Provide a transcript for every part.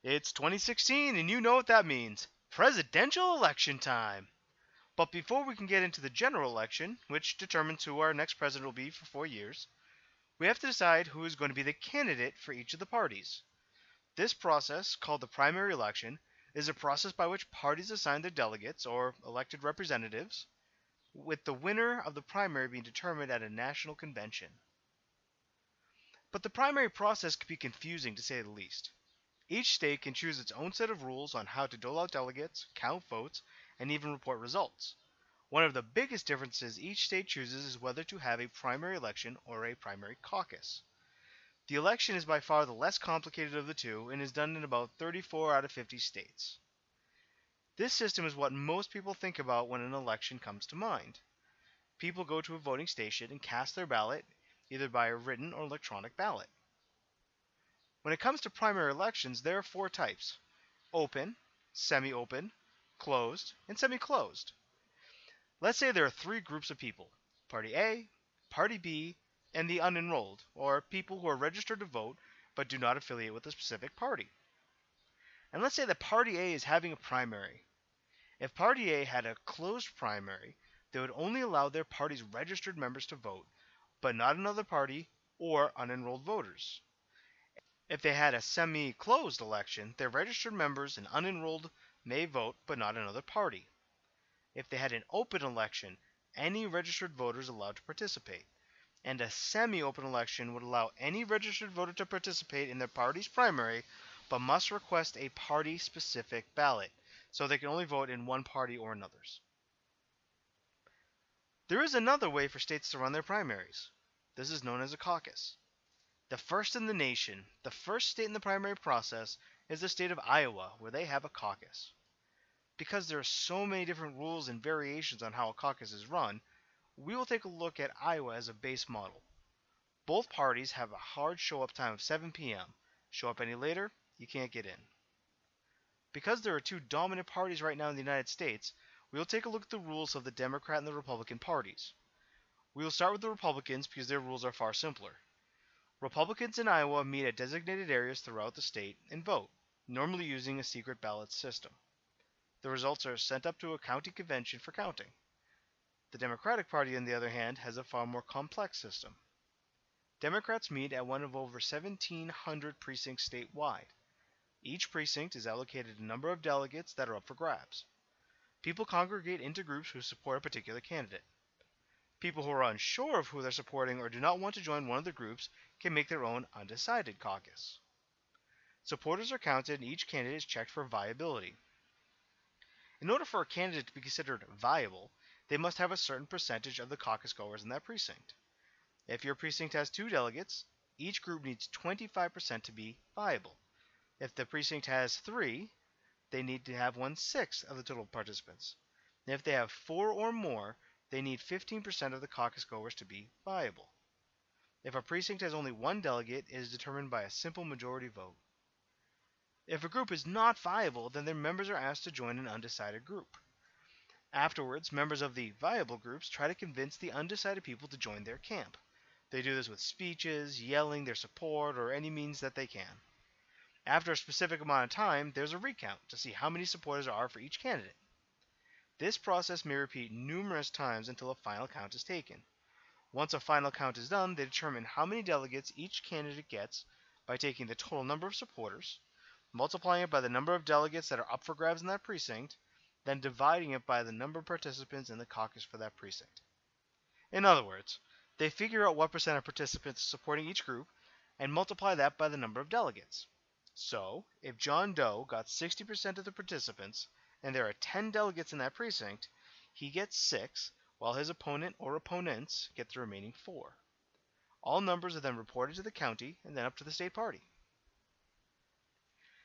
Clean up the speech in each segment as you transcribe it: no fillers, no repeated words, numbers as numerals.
It's 2016 and you know what that means. Presidential election time. But before we can get into the general election, which determines who our next president will be for 4 years, we have to decide who is going to be the candidate for each of the parties. This process, called the primary election, is a process by which parties assign their delegates, or elected representatives, with the winner of the primary being determined at a national convention. But the primary process can be confusing to say the least. Each state can choose its own set of rules on how to dole out delegates, count votes, and even report results. One of the biggest differences each state chooses is whether to have a primary election or a primary caucus. The election is by far the less complicated of the two and is done in about 34 out of 50 states. This system is what most people think about when an election comes to mind. People go to a voting station and cast their ballot either by a written or electronic ballot. When it comes to primary elections, there are four types: open, semi-open, closed, and semi-closed. Let's say there are three groups of people: Party A, Party B, and the unenrolled, or people who are registered to vote but do not affiliate with a specific party. And let's say that Party A is having a primary. If Party A had a closed primary, they would only allow their party's registered members to vote, but not another party or unenrolled voters. If they had a semi-closed election, their registered members and unenrolled may vote, but not another party. If they had an open election, any registered voter is allowed to participate. And a semi-open election would allow any registered voter to participate in their party's primary, but must request a party-specific ballot, so they can only vote in one party or another's. There is another way for states to run their primaries. This is known as a caucus. The first in the nation, the first state in the primary process, is the state of Iowa, where they have a caucus. Because there are so many different rules and variations on how a caucus is run, we will take a look at Iowa as a base model. Both parties have a hard show-up time of 7 p.m. Show up any later, you can't get in. Because there are two dominant parties right now in the United States, we will take a look at the rules of the Democrat and the Republican parties. We will start with the Republicans because their rules are far simpler. Republicans in Iowa meet at designated areas throughout the state and vote, normally using a secret ballot system. The results are sent up to a county convention for counting. The Democratic Party, on the other hand, has a far more complex system. Democrats meet at one of over 1,700 precincts statewide. Each precinct is allocated a number of delegates that are up for grabs. People congregate into groups who support a particular candidate. People who are unsure of who they're supporting or do not want to join one of the groups can make their own undecided caucus. Supporters are counted and each candidate is checked for viability. In order for a candidate to be considered viable, they must have a certain percentage of the caucus goers in that precinct. If your precinct has 2 delegates, each group needs 25% to be viable. If the precinct has 3, they need to have 1/6 of the total participants. And if they have 4 or more, they need 15% of the caucus goers to be viable. If a precinct has only 1 delegate, it is determined by a simple majority vote. If a group is not viable, then their members are asked to join an undecided group. Afterwards, members of the viable groups try to convince the undecided people to join their camp. They do this with speeches, yelling their support, or any means that they can. After a specific amount of time, there's a recount to see how many supporters there are for each candidate. This process may repeat numerous times until a final count is taken. Once a final count is done, they determine how many delegates each candidate gets by taking the total number of supporters, multiplying it by the number of delegates that are up for grabs in that precinct, then dividing it by the number of participants in the caucus for that precinct. In other words, they figure out what percent of participants are supporting each group and multiply that by the number of delegates. So, if John Doe got 60% of the participants, and there are 10 delegates in that precinct, he gets 6, while his opponent or opponents get the remaining 4. All numbers are then reported to the county and then up to the state party.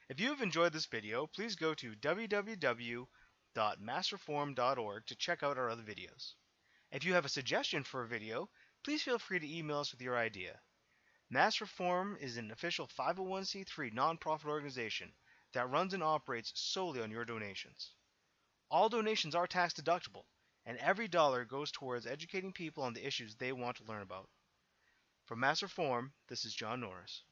If you have enjoyed this video, please go to www.massreform.org to check out our other videos. If you have a suggestion for a video, please feel free to email us with your idea. MassReform is an official 501c3 nonprofit organization that runs and operates solely on your donations. All donations are tax deductible, and every dollar goes towards educating people on the issues they want to learn about. From MassReform, this is John Norris.